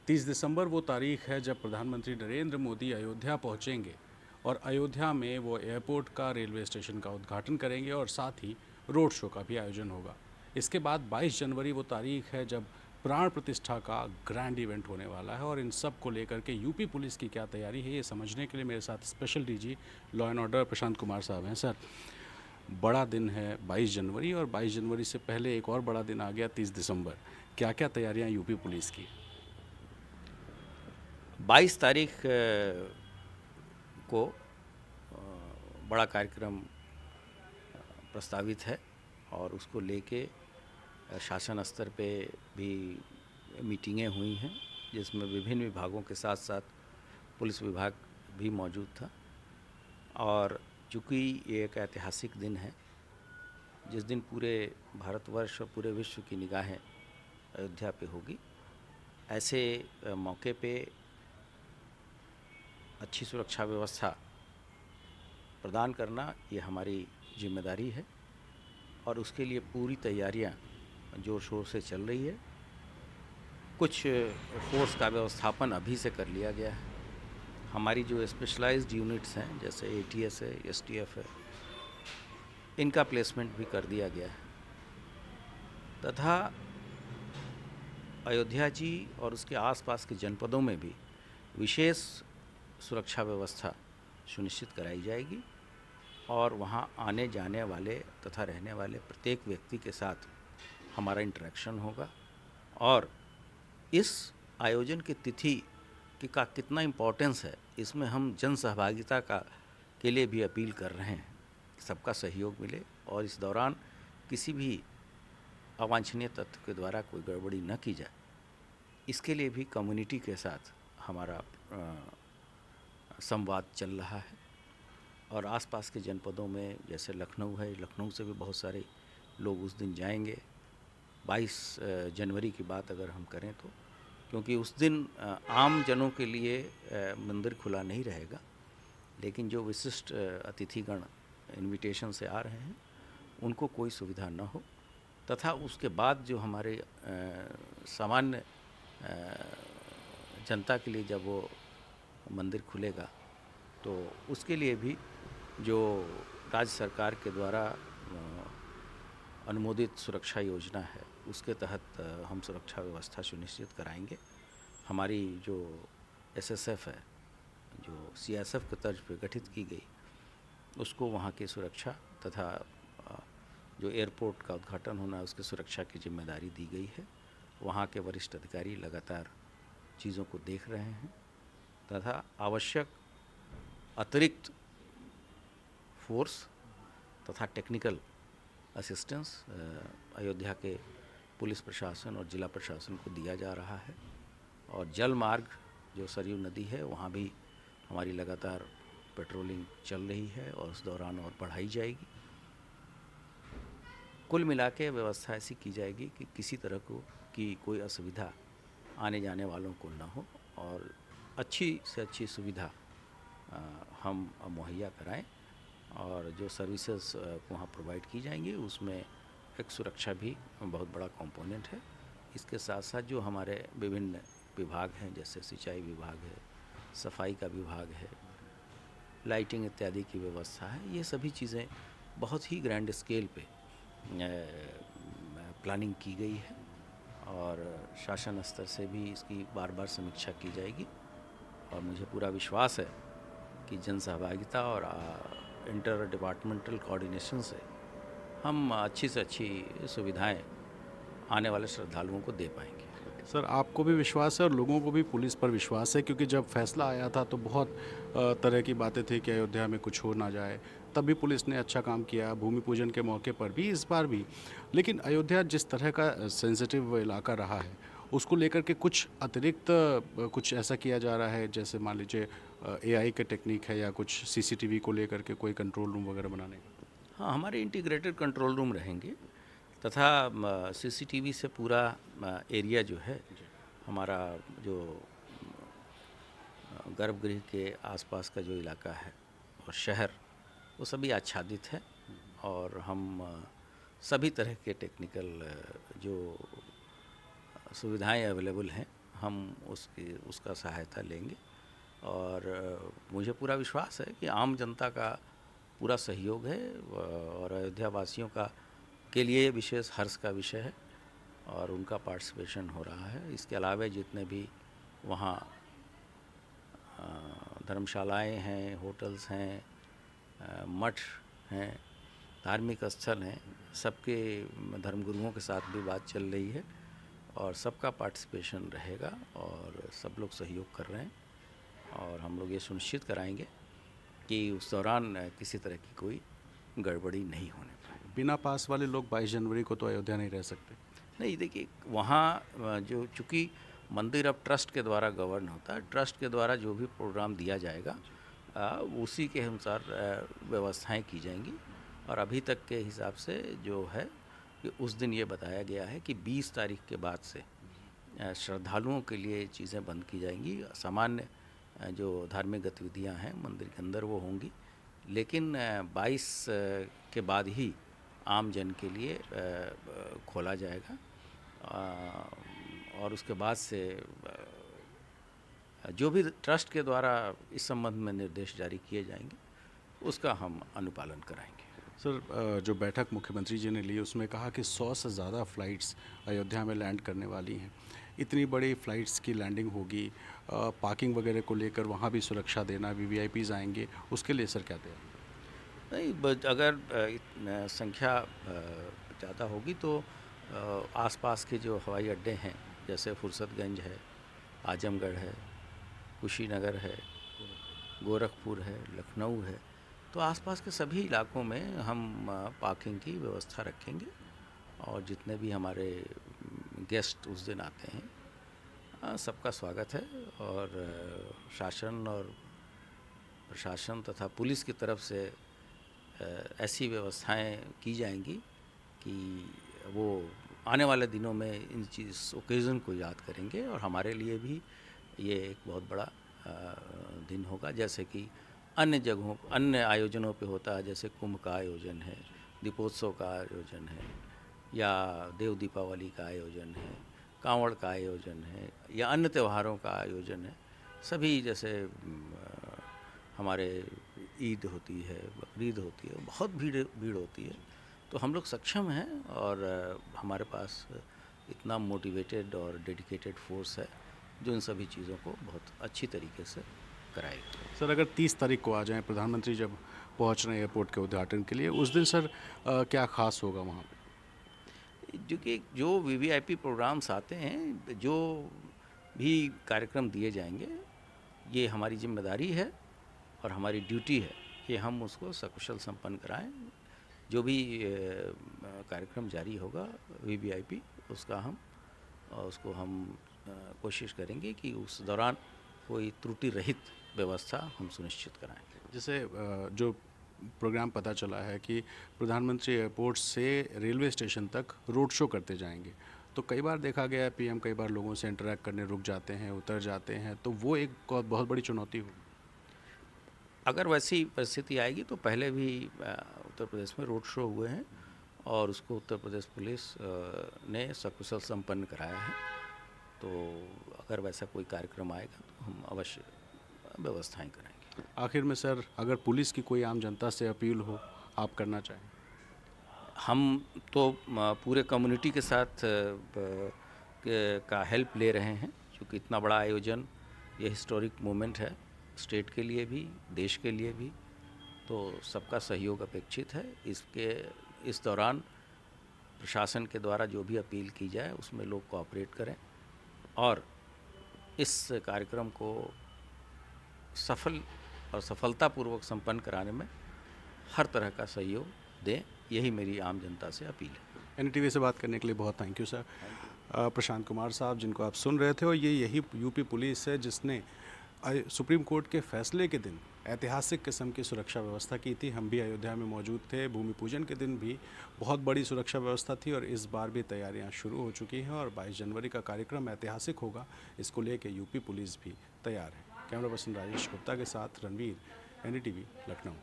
30 दिसंबर वो तारीख है जब प्रधानमंत्री नरेंद्र मोदी अयोध्या पहुंचेंगे और अयोध्या में वो एयरपोर्ट का, रेलवे स्टेशन का उद्घाटन करेंगे और साथ ही रोड शो का भी आयोजन होगा। इसके बाद 22 जनवरी वो तारीख है जब प्राण प्रतिष्ठा का ग्रैंड इवेंट होने वाला है। और इन सब को लेकर के यूपी पुलिस की क्या तैयारी है, ये समझने के लिए मेरे साथ special DG law and order Prashant Kumar साहब हैं। सर, बड़ा दिन है 22 जनवरी, और 22 जनवरी से पहले एक और बड़ा दिन आ गया 30 दिसंबर। क्या क्या तैयारियां यूपी पुलिस की? 22 तारीख को बड़ा कार्यक्रम प्रस्तावित है और उसको लेके शासन स्तर पे भी मीटिंगें हुई हैं, जिसमें विभिन्न विभागों के साथ साथ पुलिस विभाग भी मौजूद था। और चूँकि ये एक ऐतिहासिक दिन है, जिस दिन पूरे भारतवर्ष और पूरे विश्व की निगाहें अयोध्या पे होगी, ऐसे मौके पे अच्छी सुरक्षा व्यवस्था प्रदान करना ये हमारी जिम्मेदारी है और उसके लिए पूरी तैयारियां जोर शोर से चल रही है। कुछ फोर्स का व्यवस्थापन अभी से कर लिया गया है। हमारी जो स्पेशलाइज्ड यूनिट्स हैं, जैसे एटीएस है, एसटीएफ है, इनका प्लेसमेंट भी कर दिया गया है तथा अयोध्या जी और उसके आसपास के जनपदों में भी विशेष सुरक्षा व्यवस्था सुनिश्चित कराई जाएगी और वहाँ आने जाने वाले तथा रहने वाले प्रत्येक व्यक्ति के साथ हमारा इंटरेक्शन होगा। और इस आयोजन की तिथि का कितना इम्पोर्टेंस है, इसमें हम जन सहभागिता के लिए भी अपील कर रहे हैं, सबका सहयोग मिले और इस दौरान किसी भी अवांछनीय तत्व के द्वारा कोई गड़बड़ी न की जाए। इसके लिए भी कम्युनिटी के साथ हमारा संवाद चल रहा है और आसपास के जनपदों में जैसे लखनऊ है, लखनऊ से भी बहुत सारे लोग उस दिन जाएंगे। 22 जनवरी की बात अगर हम करें तो, क्योंकि उस दिन आम जनों के लिए मंदिर खुला नहीं रहेगा, लेकिन जो विशिष्ट अतिथिगण इनविटेशन से आ रहे हैं उनको कोई सुविधा न हो, तथा उसके बाद जो हमारे सामान्य जनता के लिए जब वो मंदिर खुलेगा तो उसके लिए भी जो राज्य सरकार के द्वारा अनुमोदित सुरक्षा योजना है, उसके तहत हम सुरक्षा व्यवस्था सुनिश्चित कराएंगे। हमारी जो एसएसएफ है, जो सीएसएफ के तर्ज पे गठित की गई, उसको वहाँ की सुरक्षा तथा जो एयरपोर्ट का उद्घाटन होना है उसकी सुरक्षा की जिम्मेदारी दी गई है। वहाँ के वरिष्ठ अधिकारी लगातार चीज़ों को देख रहे हैं तथा आवश्यक अतिरिक्त फोर्स तथा टेक्निकल असिस्टेंस अयोध्या के पुलिस प्रशासन और जिला प्रशासन को दिया जा रहा है। और जल मार्ग जो सरयू नदी है, वहाँ भी हमारी लगातार पेट्रोलिंग चल रही है और उस दौरान और बढ़ाई जाएगी। कुल मिला के व्यवस्था ऐसी की जाएगी कि किसी तरह की कोई असुविधा आने जाने वालों को ना हो और अच्छी से अच्छी सुविधा हम मुहैया कराएं। और जो सर्विसेज वहाँ प्रोवाइड की जाएंगी उसमें एक सुरक्षा भी बहुत बड़ा कंपोनेंट है। इसके साथ साथ जो हमारे विभिन्न विभाग हैं, जैसे सिंचाई विभाग है, सफाई का विभाग है, लाइटिंग इत्यादि की व्यवस्था है, ये सभी चीज़ें बहुत ही ग्रैंड स्केल पे प्लानिंग की गई है और शासन स्तर से भी इसकी बार बार समीक्षा की जाएगी। और मुझे पूरा विश्वास है कि जन सहभागिता और इंटर डिपार्टमेंटल कोऑर्डिनेशन से हम अच्छी से अच्छी सुविधाएं आने वाले श्रद्धालुओं को दे पाएंगे। सर, आपको भी विश्वास है और लोगों को भी पुलिस पर विश्वास है, क्योंकि जब फैसला आया था तो बहुत तरह की बातें थी कि अयोध्या में कुछ हो ना जाए, तब भी पुलिस ने अच्छा काम किया, भूमि पूजन के मौके पर भी, इस बार भी। लेकिन अयोध्या जिस तरह का सेंसिटिव इलाका रहा है, उसको लेकर के कुछ अतिरिक्त कुछ ऐसा किया जा रहा है, जैसे मान लीजिए एआई का टेक्निक है या कुछ सीसीटीवी को लेकर के कोई कंट्रोल रूम वगैरह बनाने का? हाँ, हमारे इंटीग्रेटेड कंट्रोल रूम रहेंगे तथा सीसीटीवी से पूरा एरिया जो है, हमारा जो गर्भगृह के आसपास का जो इलाका है और शहर, वो सभी आच्छादित है और हम सभी तरह के टेक्निकल जो सुविधाएं अवेलेबल हैं हम उसका सहायता लेंगे। और मुझे पूरा विश्वास है कि आम जनता का पूरा सहयोग है और अयोध्या वासियों के लिए विशेष हर्ष का विषय है और उनका पार्टिसिपेशन हो रहा है। इसके अलावा जितने भी वहाँ धर्मशालाएँ हैं, होटल्स हैं, मठ हैं, धार्मिक स्थल हैं, सबके धर्मगुरुओं के साथ भी बात चल रही है और सबका पार्टिसिपेशन रहेगा और सब लोग सहयोग कर रहे हैं और हम लोग ये सुनिश्चित कराएंगे कि उस दौरान किसी तरह की कोई गड़बड़ी नहीं होने पाए। बिना पास वाले लोग 22 जनवरी को तो अयोध्या नहीं रह सकते। नहीं, देखिए वहाँ जो चूँकि मंदिर अब ट्रस्ट के द्वारा गवर्न होता है, ट्रस्ट के द्वारा जो भी प्रोग्राम दिया जाएगा उसी के अनुसार व्यवस्थाएं की जाएंगी। और अभी तक के हिसाब से जो है कि उस दिन ये बताया गया है कि 20 तारीख के बाद से श्रद्धालुओं के लिए चीज़ें बंद की जाएंगी। सामान्य जो धार्मिक गतिविधियां हैं मंदिर के अंदर वो होंगी, लेकिन 22 के बाद ही आम जन के लिए खोला जाएगा और उसके बाद से जो भी ट्रस्ट के द्वारा इस संबंध में निर्देश जारी किए जाएंगे उसका हम अनुपालन कराएंगे। सर, जो बैठक मुख्यमंत्री जी ने ली उसमें कहा कि 100 से ज़्यादा फ़्लाइट्स अयोध्या में लैंड करने वाली हैं। इतनी बड़ी फ़्लाइट्स की लैंडिंग होगी, पार्किंग वगैरह को लेकर वहाँ भी सुरक्षा देना, वीवीआईपीज़ आएंगे, उसके लिए सर क्या तैयारी? नहीं, अगर संख्या ज़्यादा होगी तो आसपास के जो हवाई अड्डे हैं जैसे फुर्सतगंज है, आजमगढ़ है, कुशीनगर है, गोरखपुर है, लखनऊ है, तो आसपास के सभी इलाकों में हम पार्किंग की व्यवस्था रखेंगे और जितने भी हमारे गेस्ट उस दिन आते हैं सबका स्वागत है। और शासन और प्रशासन तथा पुलिस की तरफ से ऐसी व्यवस्थाएं की जाएंगी कि वो आने वाले दिनों में इन ओकेज़न को याद करेंगे और हमारे लिए भी ये एक बहुत बड़ा दिन होगा। जैसे कि अन्य जगहों, अन्य आयोजनों पे होता है, जैसे कुंभ का आयोजन है, दीपोत्सव का आयोजन है, या देव दीपावली का आयोजन है, कांवड़ का आयोजन है, या अन्य त्योहारों का आयोजन है। सभी जैसे हमारे ईद होती है, बकरीद होती है, बहुत भीड़ होती है, तो हम लोग सक्षम हैं और हमारे पास इतना मोटिवेटेड और डेडिकेटेड फोर्स है जो इन सभी चीज़ों को बहुत अच्छी तरीके से कराएगी। सर, अगर 30 तारीख को आ जाएं, प्रधानमंत्री जब पहुंच रहे हैं एयरपोर्ट के उद्घाटन के लिए, उस दिन सर क्या खास होगा वहाँ पे? जो वीवीआईपी प्रोग्राम्स आते हैं, जो भी कार्यक्रम दिए जाएंगे, ये हमारी जिम्मेदारी है और हमारी ड्यूटी है कि हम उसको सकुशल संपन्न कराएं। जो भी कार्यक्रम जारी होगा वीवीआईपी, उसको हम कोशिश करेंगे कि उस दौरान कोई त्रुटि रहित व्यवस्था हम सुनिश्चित कराएं। जैसे जो प्रोग्राम पता चला है कि प्रधानमंत्री एयरपोर्ट से रेलवे स्टेशन तक रोड शो करते जाएंगे, तो कई बार देखा गया है पीएम कई बार लोगों से इंटरेक्ट करने रुक जाते हैं, उतर जाते हैं, तो वो एक बहुत बड़ी चुनौती होगी। अगर वैसी परिस्थिति आएगी तो पहले भी उत्तर प्रदेश में रोड शो हुए हैं और उसको उत्तर प्रदेश पुलिस ने सकुशल संपन्न कराया है। तो अगर वैसा कोई कार्यक्रम आएगा तो हम अवश्य व्यवस्थाएं कराएंगे। आखिर में सर, अगर पुलिस की कोई आम जनता से अपील हो, आप करना चाहें? हम तो पूरे कम्युनिटी के साथ का हेल्प ले रहे हैं, क्योंकि इतना बड़ा आयोजन, ये हिस्टोरिक मोमेंट है स्टेट के लिए भी, देश के लिए भी, तो सबका सहयोग अपेक्षित है। इस दौरान प्रशासन के द्वारा जो भी अपील की जाए उसमें लोग कोऑपरेट करें और इस कार्यक्रम को सफल और सफलतापूर्वक संपन्न कराने में हर तरह का सहयोग दें, यही मेरी आम जनता से अपील है। एनडीटीवी से बात करने के लिए बहुत थैंक यू सर। प्रशांत कुमार साहब, जिनको आप सुन रहे थे, और यही यूपी पुलिस है जिसने सुप्रीम कोर्ट के फैसले के दिन ऐतिहासिक किस्म की सुरक्षा व्यवस्था की थी। हम भी अयोध्या में मौजूद थे। भूमि पूजन के दिन भी बहुत बड़ी सुरक्षा व्यवस्था थी और इस बार भी तैयारियां शुरू हो चुकी हैं और 22 जनवरी का कार्यक्रम ऐतिहासिक होगा, इसको लेकर यूपी पुलिस भी तैयार है। कैमरा पर्सन राजेश गुप्ता के साथ रणवीर, एनडीटीवी, लखनऊ।